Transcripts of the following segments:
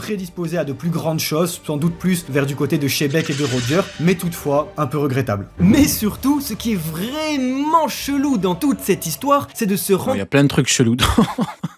prédisposé à de plus grandes choses, sans doute plus vers du côté de Shebeck et de Roger, mais toutefois un peu regrettable. Mais surtout, ce qui est vraiment chelou dans toute cette histoire, c'est de se rendre... Il y a plein de trucs chelous dans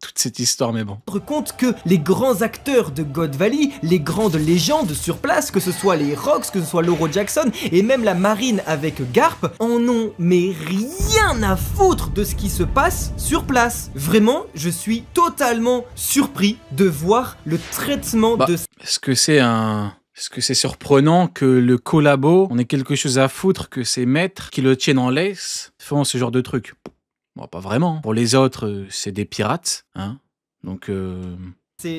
toute cette histoire, mais bon. Compte que les grands acteurs de God Valley, les grandes légendes sur place, que ce soit les Rocks, que ce soit Lauro Jackson, et même la marine avec Garp, en ont mais rien à foutre de ce qui se passe sur place. Vraiment, je suis totalement surpris de voir le traitement de... Est-ce que c'est surprenant que le collabo, on ait quelque chose à foutre que ces maîtres qui le tiennent en laisse font ce genre de trucs? Bon, pas vraiment. Pour les autres, c'est des pirates, hein. Donc,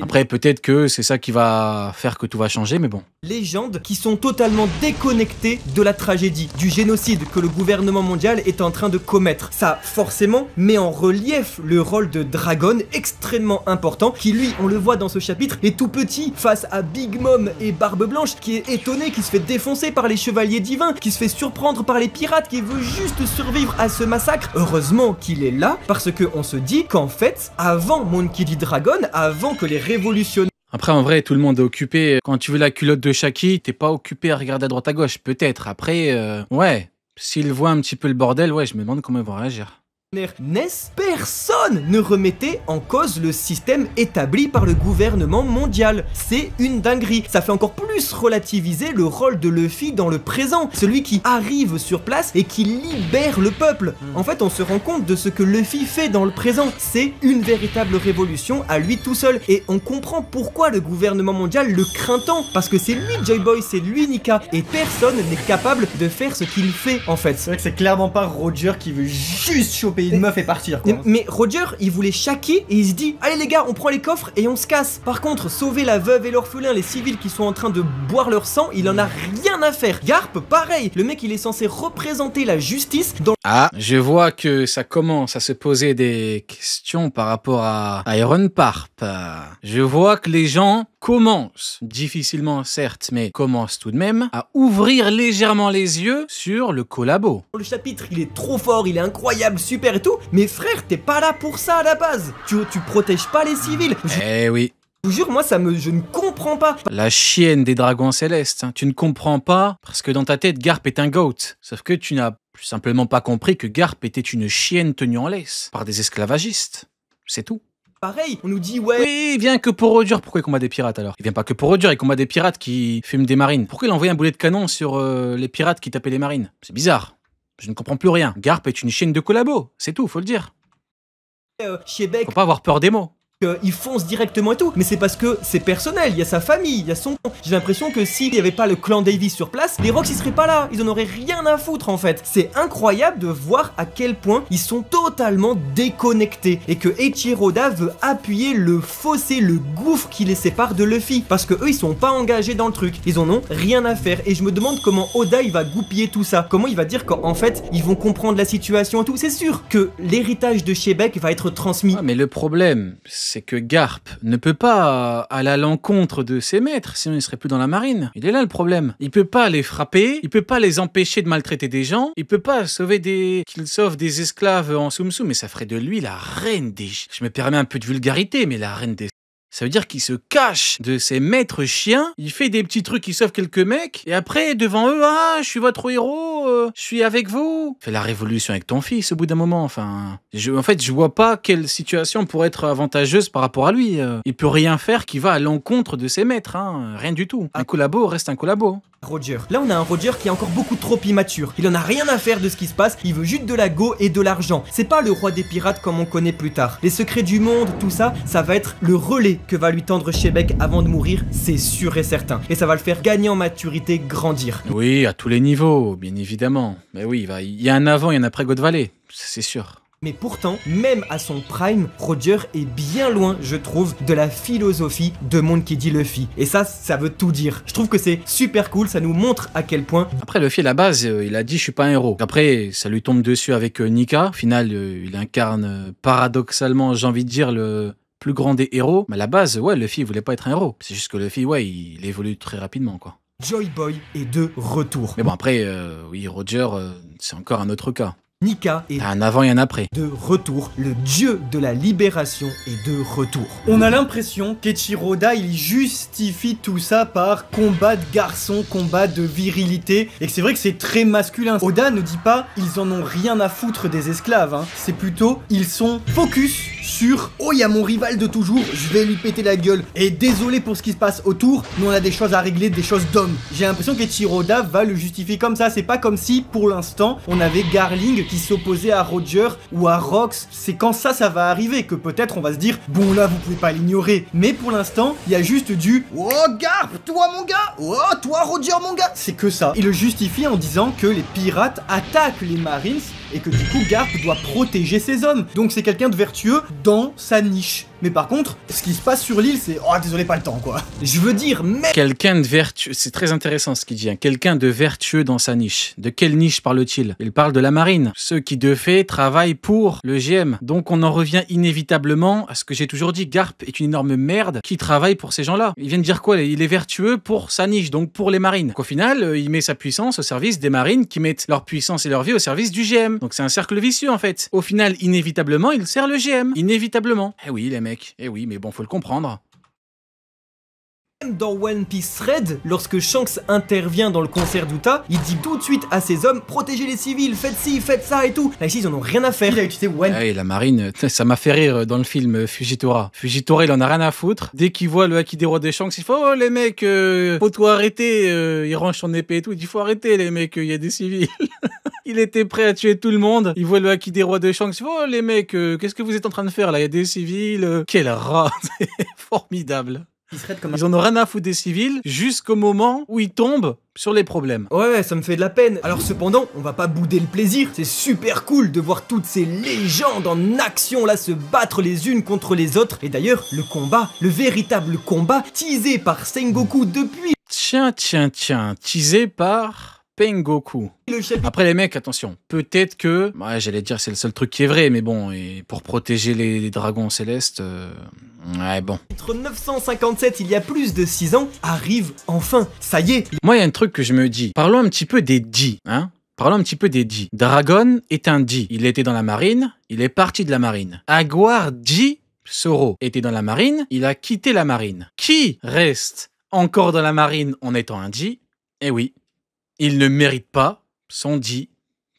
après, peut-être que c'est ça qui va faire que tout va changer, mais bon. Légendes qui sont totalement déconnectées de la tragédie, du génocide que le gouvernement mondial est en train de commettre. Ça, forcément, met en relief le rôle de Dragon, extrêmement important, qui lui, on le voit dans ce chapitre, est tout petit face à Big Mom et Barbe Blanche, qui est étonné, qui se fait défoncer par les chevaliers divins, qui se fait surprendre par les pirates, qui veut juste survivre à ce massacre. Heureusement qu'il est là, parce que on se dit qu'en fait, avant Monkey D. Dragon, avant que les révolutionnaires... Après, en vrai, tout le monde est occupé. Quand tu veux la culotte de Shaki, t'es pas occupé à regarder à droite à gauche. Peut-être. Après, ouais. S'ils voient un petit peu le bordel, ouais, je me demande comment ils vont réagir. Ness, personne ne remettait en cause le système établi par le gouvernement mondial. C'est une dinguerie. Ça fait encore plus relativiser le rôle de Luffy dans le présent, celui qui arrive sur place et qui libère le peuple. En fait, on se rend compte de ce que Luffy fait dans le présent. C'est une véritable révolution à lui tout seul. Et on comprend pourquoi le gouvernement mondial le craint tant. Parce que c'est lui Joy Boy, c'est lui Nika. Et personne n'est capable de faire ce qu'il fait, en fait. C'est vrai que c'est clairement pas Roger qui veut juste choper une meuf et partir, quoi. Mais Roger, il voulait Shaki et il se dit allez les gars, on prend les coffres et on se casse. Par contre, sauver la veuve et l'orphelin, les civils qui sont en train de boire leur sang, il en a rien à faire. Garp, pareil, le mec il est censé représenter la justice dans... Ah, je vois que ça commence à se poser des questions par rapport à Iron Parp. Je vois que les gens commencent, difficilement certes, mais commencent tout de même, à ouvrir légèrement les yeux sur le collabo. Le chapitre, il est trop fort, il est incroyable, super et tout, mais frère, t'es pas là pour ça à la base. Tu protèges pas les civils. Eh oui. Je vous jure, moi, je ne comprends pas. La chienne des dragons célestes, hein. Tu ne comprends pas parce que dans ta tête, Garp est un goat. Sauf que tu n'as simplement pas compris que Garp était une chienne tenue en laisse par des esclavagistes. C'est tout. Pareil, on nous dit ouais... Oui, il vient que pour Roger. Pourquoi il combat des pirates alors? Il vient pas que pour Roger, il combat des pirates qui fument des marines. Pourquoi il a envoyé un boulet de canon sur les pirates qui tapaient les marines? C'est bizarre. Je ne comprends plus rien. Garp est une chienne de collabo. C'est tout, faut le dire. Shebeck... Faut pas avoir peur des mots. Il fonce directement et tout, mais c'est parce que c'est personnel, il y a sa famille, il y a son... J'ai l'impression que s'il n'y avait pas le clan Davis sur place, les Rocks ils seraient pas là, ils en auraient rien à foutre en fait. C'est incroyable de voir à quel point ils sont totalement déconnectés et que Eiichiro Oda veut appuyer le fossé, le gouffre qui les sépare de Luffy, parce que eux ils sont pas engagés dans le truc, ils en ont rien à faire et je me demande comment Oda il va goupiller tout ça, comment il va dire qu'en fait ils vont comprendre la situation et tout. C'est sûr que l'héritage de Shebeck va être transmis. Ah, mais le problème, c'est que Garp ne peut pas aller à l'encontre de ses maîtres, sinon il serait plus dans la marine. Il est là le problème. Il peut pas les frapper, il peut pas les empêcher de maltraiter des gens, il peut pas qu'il sauve des esclaves en Tsum Tsum, mais ça ferait de lui la reine des... Je me permets un peu de vulgarité, mais la reine des... Ça veut dire qu'il se cache de ses maîtres chiens, il fait des petits trucs, il sauve quelques mecs, et après, devant eux, ah, je suis votre héros, je suis avec vous. Fais la révolution avec ton fils au bout d'un moment, enfin... En fait, je vois pas quelle situation pourrait être avantageuse par rapport à lui. Il peut rien faire qui va à l'encontre de ses maîtres, hein, rien du tout. Un collabo reste un collabo. Roger. Là, on a un Roger qui est encore beaucoup trop immature. Il en a rien à faire de ce qui se passe, il veut juste de la go et de l'argent. C'est pas le roi des pirates comme on connaît plus tard. Les secrets du monde, tout ça, ça va être le relais que va lui tendre Shebeck avant de mourir, c'est sûr et certain. Et ça va le faire gagner en maturité, grandir. Oui, à tous les niveaux, bien évidemment. Mais oui, il y a un avant et un après God Valley, c'est sûr. Mais pourtant, même à son prime, Roger est bien loin, je trouve, de la philosophie de Monkey D. Luffy. Et ça veut tout dire. Je trouve que c'est super cool, ça nous montre à quel point... Après, Luffy, à la base, il a dit « je suis pas un héros ». Après, ça lui tombe dessus avec Nika. Au final, il incarne paradoxalement, j'ai envie de dire, le plus grand des héros. Mais à la base, ouais, Luffy, il voulait pas être un héros. C'est juste que Luffy, ouais, il évolue très rapidement, quoi. Joy Boy est de retour. Mais bon, après, oui, Roger, c'est encore un autre cas. Nika est Un avant et un après. de retour, le dieu de la libération est de retour. On a l'impression qu'Eiichiro Oda, il justifie tout ça par combat de garçon, combat de virilité, et que c'est vrai que c'est très masculin. Oda ne dit pas ils en ont rien à foutre des esclaves, hein. C'est plutôt ils sont focus sur oh il y a mon rival de toujours, je vais lui péter la gueule. Et désolé pour ce qui se passe autour, mais on a des choses à régler, des choses d'hommes. J'ai l'impression qu'Eiichiro Oda va le justifier comme ça. C'est pas comme si pour l'instant on avait Garling qui s'opposait à Roger ou à Rox. C'est quand ça va arriver que peut-être on va se dire bon là vous pouvez pas l'ignorer. Mais pour l'instant il y a juste du oh Garp toi mon gars, oh toi Roger mon gars. C'est que ça. Il le justifie en disant que les pirates attaquent les Marines et que du coup Garp doit protéger ses hommes. Donc c'est quelqu'un de vertueux dans sa niche. Mais par contre, ce qui se passe sur l'île, c'est oh désolé pas le temps quoi. Je veux dire mais Quelqu'un de vertueux, c'est très intéressant ce qu'il dit, hein. Quelqu'un de vertueux dans sa niche. De quelle niche parle-t-il? Il parle de la marine. Ceux qui de fait travaillent pour le GM. Donc on en revient inévitablement à ce que j'ai toujours dit, Garp est une énorme merde qui travaille pour ces gens-là. Il vient de dire quoi? Il est vertueux pour sa niche, donc pour les marines. Donc au final, il met sa puissance au service des marines qui mettent leur puissance et leur vie au service du GM. Donc c'est un cercle vicieux en fait. Au final, inévitablement, il sert le GM. Inévitablement. Eh oui les mecs. Eh oui, mais bon, faut le comprendre. même dans One Piece Red, lorsque Shanks intervient dans le concert d'Uta, il dit tout de suite à ses hommes protégez les civils, faites ci, faites ça et tout. Là ici ils en ont rien à faire. il a utilisé One. Ah oui, la marine, ça m'a fait rire dans le film Fujitora. Fujitora, il en a rien à foutre. Dès qu'il voit le haki des rois des Shanks, il fait oh les mecs, faut tout arrêter. Il range son épée et tout. Il dit faut arrêter les mecs, il y a des civils. Il était prêt à tuer tout le monde. Il voit le haki des rois de Shanks. Il fait oh les mecs, qu'est-ce que vous êtes en train de faire là? Il y a des civils. Quel rat, c'est formidable. Ils en ont rien à foutre des civils jusqu'au moment où ils tombent sur les problèmes. Ouais, ça me fait de la peine. Alors cependant, on va pas bouder le plaisir. C'est super cool de voir toutes ces légendes en action là se battre les unes contre les autres. Et d'ailleurs, le combat, le véritable combat, teasé par Sengoku depuis Tiens, teasé par Pengoku. le chapitre Après les mecs, attention, peut-être que, ouais, j'allais dire c'est le seul truc qui est vrai, mais bon, et pour protéger les dragons célestes, ouais bon. 957, il y a plus de 6 ans, arrive enfin. Ça y est, Moi, il y a un truc que je me dis. Parlons un petit peu des D, hein. Parlons un petit peu des D. Dragon est un D. Il était dans la marine, il est parti de la marine. Aguar D, Soro, était dans la marine, il a quitté la marine. Qui reste encore dans la marine en étant un D? Eh oui, il ne mérite pas son D,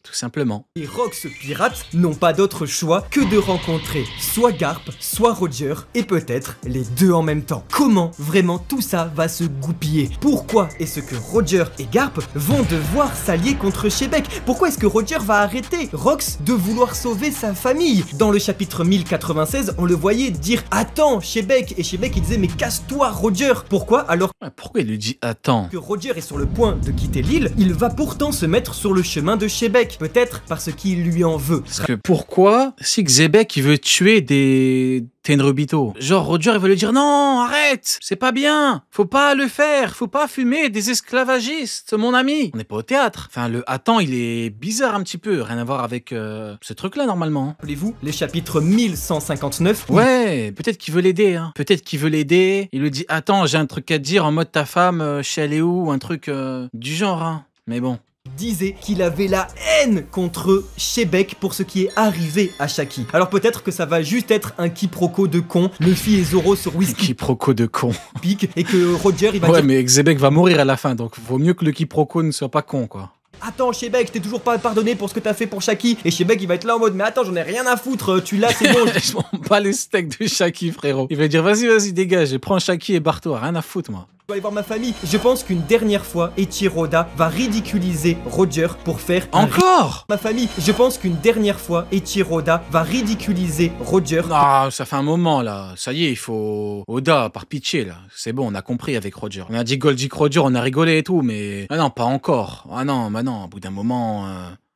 tout simplement. les Rox pirates n'ont pas d'autre choix que de rencontrer soit Garp, soit Roger, et peut-être les deux en même temps. Comment vraiment tout ça va se goupiller? Pourquoi est-ce que Roger et Garp vont devoir s'allier contre Shebek? Pourquoi est-ce que Roger va arrêter Rox de vouloir sauver sa famille? Dans le chapitre 1096, on le voyait dire « Attends, Shebek !» et Shebek il disait « Mais casse-toi, Roger !» Pourquoi? Alors Ouais, pourquoi il lui dit attends? que Roger est sur le point de quitter l'île, il va pourtant se mettre sur le chemin de Shebek. Peut-être parce qu'il lui en veut. Parce que pourquoi, si Xebek il veut tuer des Tenryubito, genre Roger il va lui dire non, arrête, c'est pas bien, faut pas le faire, faut pas fumer des esclavagistes, mon ami. On n'est pas au théâtre. Enfin, le attends, il est bizarre un petit peu, rien à voir avec ce truc-là normalement. Rappelez-vous, les chapitres 1159. Ouais, peut-être qu'il veut l'aider, hein. Peut-être qu'il veut l'aider. Il lui dit attends, j'ai un truc à te dire en mode ta femme, elle est où, ou un truc du genre, hein. Mais bon. Disait qu'il avait la haine contre Shebek pour ce qui est arrivé à Shaki. Alors peut-être que ça va juste être un quiproquo de con, Luffy et Zoro sur Whisky Quiproquo de con. Peak, et que Roger il va Ouais, dire mais Xebek va mourir à la fin, donc vaut mieux que le quiproquo ne soit pas con, quoi. attends Shebek, je t'ai toujours pas pardonné pour ce que t'as fait pour Shaki. Et Shebek il va être là en mode mais attends j'en ai rien à foutre, tu l'as c'est bon. Je m'en bats les steaks de Shaki, frérot. Il va dire vas-y, dégage, prends Shaki et barre-toi, rien à foutre, moi. Je dois aller voir ma famille. Je pense qu'une dernière fois, Eiichiro Oda va ridiculiser Roger pour faire un Encore? ma famille. Je pense qu'une dernière fois, Eiichiro Oda va ridiculiser Roger. Ah, ça fait un moment, là. Ça y est, il faut... Oda, par pitié, là. C'est bon, on a compris avec Roger. On a dit Goldick Roger, on a rigolé et tout, mais... Ah non, pas encore. Ah non, bah non, au bout d'un moment...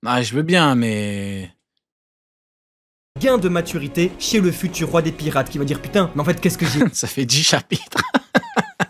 Ah, je veux bien, mais... Gain de maturité chez le futur roi des pirates qui va dire putain, mais en fait qu'est-ce que j'ai Ça fait 10 chapitres.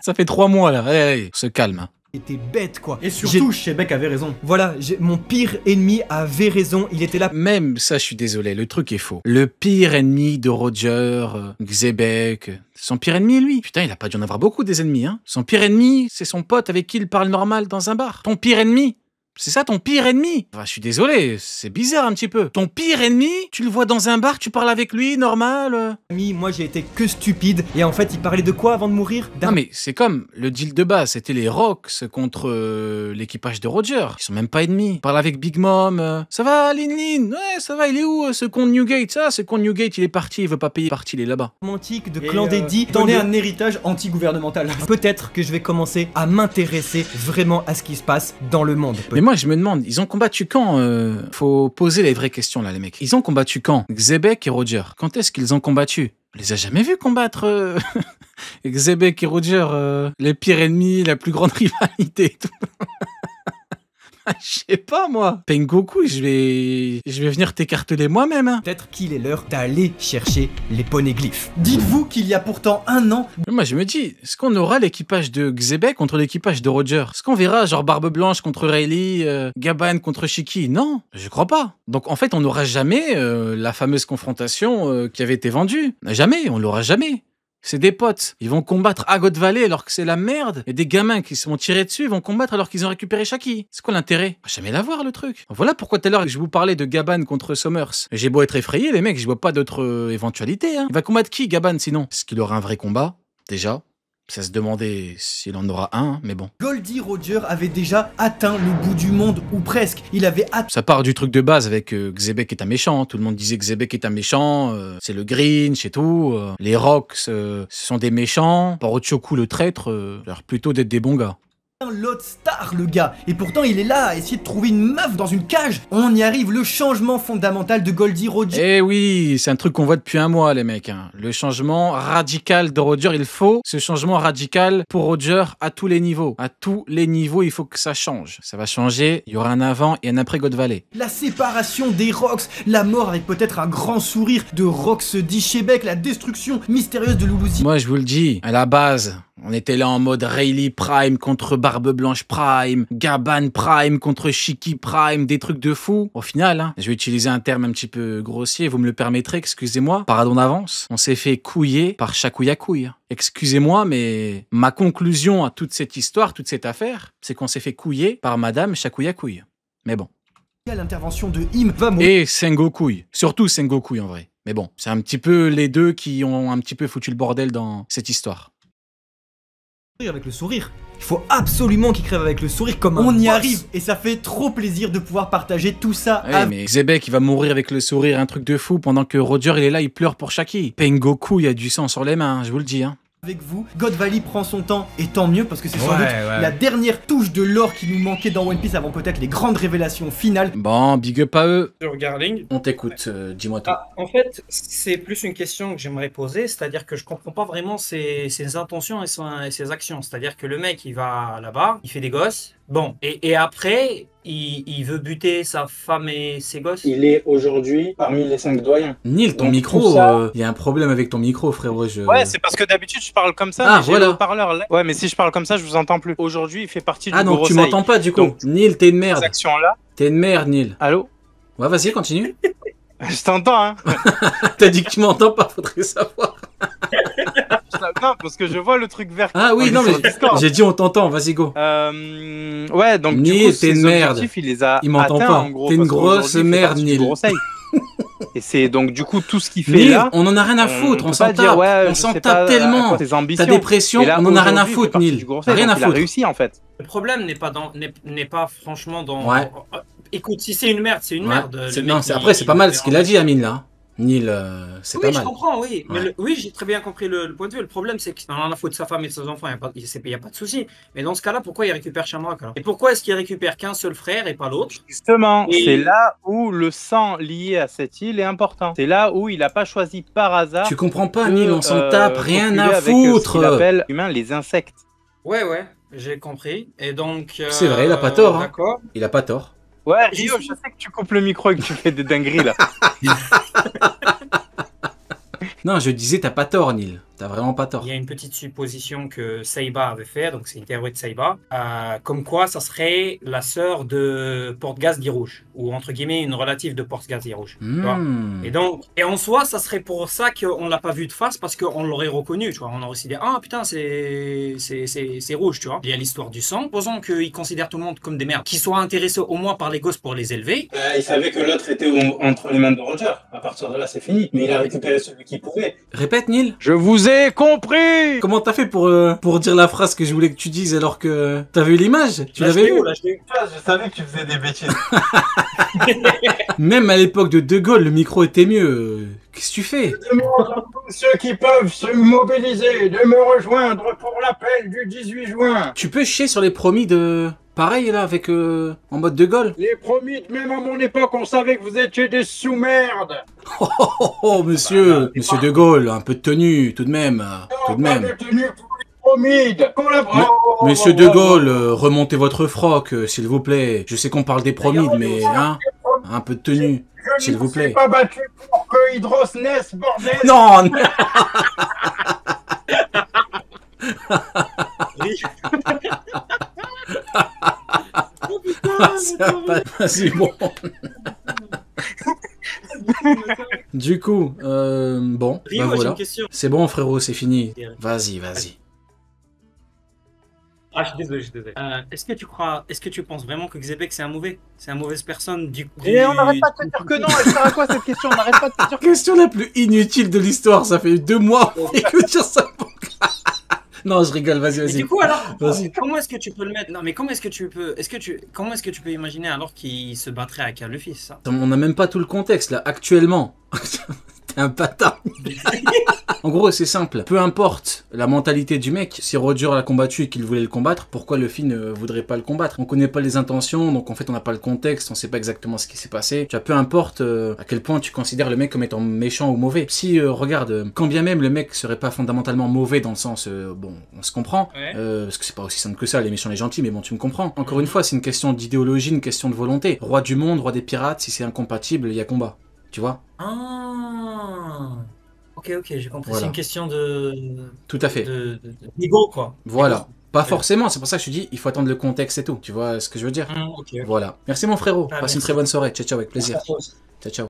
Ça fait 3 mois, là. Allez, on se calme, hein. été bête quoi. Et surtout, Shebek avait raison. Voilà, mon pire ennemi avait raison, il était là. Même ça, je suis désolé, le truc est faux. Le pire ennemi de Roger, Xebek, son pire ennemi, lui. Putain, il a pas dû en avoir beaucoup des ennemis, hein. Son pire ennemi, c'est son pote avec qui il parle normal dans un bar. Ton pire ennemi, C'est ça ton pire ennemi? Enfin, je suis désolé, c'est bizarre un petit peu. Ton pire ennemi, tu le vois dans un bar, tu parles avec lui, normal. Moi j'ai été que stupide, et en fait il parlait de quoi avant de mourir? Non mais c'est comme, le deal de base, c'était les Rocks contre l'équipage de Roger. Ils sont même pas ennemis. Parle avec Big Mom. Ça va, Lin Lin? Ouais, ça va, il est où ce con de Newgate? Ah, ce con de Newgate, il est parti, il veut pas payer parti, il est là-bas. Romantique de clan d'Eddie. Donner un héritage anti-gouvernemental. Peut-être que je vais commencer à m'intéresser vraiment à ce qui se passe dans le monde. Mais moi je me demande, ils ont combattu quand? Faut poser les vraies questions là les mecs. Ils ont combattu quand? Xebec et Roger. Quand est-ce qu'ils ont combattu? On les a jamais vus combattre Xebec et Roger, les pires ennemis, la plus grande rivalité et tout. Je sais pas moi. Pengoku, je vais venir t'écarteler moi-même. Hein. Peut-être qu'il est l'heure d'aller chercher les poneglyphes. Dites-vous qu'il y a pourtant un an... Moi je me dis, est-ce qu'on aura l'équipage de Xebec contre l'équipage de Roger? Est-ce qu'on verra genre Barbe Blanche contre Rayleigh, Gaban contre Shiki? Non, je crois pas. Donc en fait on n'aura jamais la fameuse confrontation qui avait été vendue. Jamais, on l'aura jamais. C'est des potes, ils vont combattre à God Valley alors que c'est la merde, et des gamins qui se sont tirés dessus vont combattre alors qu'ils ont récupéré Shaki. C'est quoi l'intérêt? On va jamais l'avoir le truc. Voilà pourquoi tout à l'heure je vous parlais de Gaban contre Summers. J'ai beau être effrayé les mecs, je vois pas d'autre éventualité. Hein. Il va combattre qui Gaban sinon? Est-ce qu'il aura un vrai combat? Déjà ça se demandait s'il en aura un, mais bon. Goldie Roger avait déjà atteint le bout du monde, ou presque. Il avait atteint... Ça part du truc de base avec Xebec est un méchant. Tout le monde disait que Xebec est un méchant, c'est le Grinch et tout. Les Rocks, ce sont des méchants. Orochoku le traître, a l'air plutôt d'être des bons gars. L'autre star le gars, et pourtant il est là à essayer de trouver une meuf dans une cage. On y arrive, le changement fondamental de Goldie Roger. Eh oui, c'est un truc qu'on voit depuis un mois les mecs. Hein. Le changement radical de Roger, il faut ce changement radical pour Roger à tous les niveaux. À tous les niveaux, il faut que ça change. Ça va changer, il y aura un avant et un après God Valley. La séparation des Rocks, la mort avec peut-être un grand sourire de Rox Dishebek, la destruction mystérieuse de Luluzi. Moi je vous le dis, à la base... On était là en mode Rayleigh Prime contre Barbe Blanche Prime, Gaban Prime contre Shiki Prime, des trucs de fou. Au final, hein, je vais utiliser un terme un petit peu grossier, vous me le permettrez, excusez-moi, pardon d'avance. On s'est fait couiller par Shakuya-Couille. Excusez-moi, mais ma conclusion à toute cette histoire, toute cette affaire, c'est qu'on s'est fait couiller par Madame Shakuya-Couille. Mais bon. L'intervention de Im va mourir. Et Sengoku, surtout Sengoku en vrai. Mais bon, c'est un petit peu les deux qui ont un petit peu foutu le bordel dans cette histoire. Avec le sourire. Il faut absolument qu'il crève avec le sourire comme un On y boss. arrive et ça fait trop plaisir de pouvoir partager tout ça Ouais, mais Xebec il va mourir avec le sourire, un truc de fou, pendant que Roger il est là, il pleure pour Shaki. Pengoku il y a du sang sur les mains, je vous le dis. Hein. Avec vous, God Valley prend son temps et tant mieux parce que c'est sans doute la dernière touche de l'or qui nous manquait dans One Piece avant peut-être les grandes révélations finales. Bon, big up à eux. Sur Garling. On t'écoute, dis-moi tout. En fait, c'est plus une question que j'aimerais poser, c'est-à-dire que je comprends pas vraiment ses intentions et ses actions. C'est-à-dire que le mec, il va là-bas, il fait des gosses, bon, et après, il veut buter sa femme et ses gosses. Il est aujourd'hui parmi les 5 doyens. Neil, ton Donc, micro, tout ça- y a un problème avec ton micro, frérot. Ouais, c'est parce que d'habitude je parle comme ça, Ah, mais j'ai voilà. le haut-parleur là. Ouais, mais si je parle comme ça, je vous entends plus. Aujourd'hui, il fait partie du Ah, donc tu Gorosei. m'entends pas du coup. Donc, Neil, t'es une Ces merde. actions-là. T'es une merde, Neil. Allô? Ouais, vas-y, continue. Je t'entends, hein. T'as dit que tu m'entends pas, faudrait savoir. Non, parce que je vois le truc vert. Ah oui, On non, est sur mais Discord. j'ai dit on t'entend, vas-y, go. Ouais, donc du Neil, coup, t'es ses une merde. objectifs, il les a Il m'entend atteints, pas. en gros, T'es une parce grosse qu'aujourd'hui, il fait merde, partie du Neil. Gorosei. Et c'est donc du coup tout ce qu'il fait Neil, là. on en a rien à foutre, on peut s'en pas dire, tape. ouais, On je s'en sais tape pas tellement. tes ambitions. T'as des pressions, Et là, on en a rien à aujourd'hui, il fait foutre, partie Neil. du Gorosei, Rien donc à il a foutre. réussi en fait. Le problème n'est pas franchement dans... Ouais. Écoute, si c'est une merde, c'est une Ouais. merde. C'est- Le Non, mec, après, c'est pas mal ce qu'il a dit. dit, Amine, là. Neil, c'est Oui, pas je mal. comprends, oui. Mais Ouais. oui, j'ai très bien compris le point de vue. Le problème, c'est qu'il en a foutu de sa femme et de ses enfants. Il n'y a pas de souci. Mais dans ce cas-là, pourquoi il récupère Shamrock alors? Et pourquoi est-ce qu'il récupère qu'un seul frère et pas l'autre? Justement, Et- c'est là où le sang lié à cette île est important. C'est là où il n'a pas choisi par hasard. Tu comprends pas, de, Neil, on s'en tape, rien copuler à avec, ce qu'il foutre. appelle humain les insectes. Ouais, j'ai compris. Et donc... C'est vrai, il a pas tort, hein. D'accord. Il a pas tort. Ouais, Rio, je sais que tu coupes le micro et que tu fais des dingueries là. Non, je disais, t'as pas tort, Neil. T'as vraiment pas tort. Il y a une petite supposition que Saiba avait fait, donc c'est une théorie de Saiba, comme quoi ça serait la sœur de Portgas dit Rouge, ou entre guillemets une relative de Portgas dit Rouge. Tu vois. Et donc, et en soi, ça serait pour ça qu'on l'a pas vu de face, parce qu'on l'aurait reconnu, tu vois. On aurait aussi dit, ah putain, c'est Rouge, tu vois. Il y a l'histoire du sang. Posons qu'ils considèrent tout le monde comme des merdes, qu'ils soient intéressés au moins par les gosses pour les élever. Il savait que l'autre était entre les mains de Roger. À partir de là, c'est fini. Mais il a récupéré celui qui pouvait. Répète, Neil. Je vous ai compris. Comment t'as fait pour dire la phrase que je voulais que tu dises alors que t'avais eu l'image? Tu l'avais eu? Je savais que tu faisais des bêtises. Même à l'époque de De Gaulle, le micro était mieux. Qu'est-ce que tu fais? Je demande à tous ceux qui peuvent se mobiliser de me rejoindre pour l'appel du 18 juin. Tu peux chier sur les promis de... Pareil là, avec en mode De Gaulle. Les promis, même à mon époque, on savait que vous étiez des sous-merdes. Oh, monsieur, monsieur De Gaulle, un peu de tenue, tout de même, tout de même. Pas de tenue pour les promides. Monsieur De Gaulle, remontez votre froc, s'il vous plaît. Je sais qu'on parle des promides, mais hein, un peu de tenue, s'il vous plaît. Je ne me suis pas battu pour que Hydros naisse, bordel. Non. Vas-y, bon. Du coup, bon, Rio, bah j'ai voilà. une question. C'est bon, frérot, c'est fini. Vas-y, vas-y. Ah, je suis désolé, est-ce que tu penses vraiment que Xebec c'est une mauvaise personne Et on n'arrête pas de te dire que non, elle sert à quoi cette question? On n'arrête pas de te dire que... Question la plus inutile de l'histoire, ça fait 2 mois que dire ça. Non, je rigole, vas-y, Mais vas-y. du coup, alors, Vas-y. comment est-ce que tu peux le mettre? Non, mais comment est-ce que tu peux, comment est-ce que tu peux imaginer alors qu'il se battrait avec un Luffy, ça? On n'a même pas tout le contexte là, actuellement. T'es un bâtard. En gros, c'est simple. Peu importe la mentalité du mec, si Roger l'a combattu et qu'il voulait le combattre, pourquoi Luffy ne voudrait pas le combattre? On connaît pas les intentions, donc en fait on n'a pas le contexte, on sait pas exactement ce qui s'est passé. Tu vois, peu importe à quel point tu considères le mec comme étant méchant ou mauvais. Si, regarde, quand bien même le mec serait pas fondamentalement mauvais dans le sens, bon, on se comprend, Ouais. parce que c'est pas aussi simple que ça, les méchants, les gentils, mais bon, tu me comprends. Encore une fois, c'est une question d'idéologie, une question de volonté. Roi du monde, roi des pirates, si c'est incompatible, il y a combat. Tu vois? Ah. Ok, j'ai compris. Voilà. C'est une question de Tout à fait. d'ego, quoi. Voilà. Pas forcément, c'est pour ça que je te dis, il faut attendre le contexte et tout. Tu vois ce que je veux dire? Ok. Voilà. Merci mon frérot. Ah, Passe une merci. très bonne soirée. Ciao, ciao, avec plaisir. Merci à toi aussi. Ciao, ciao.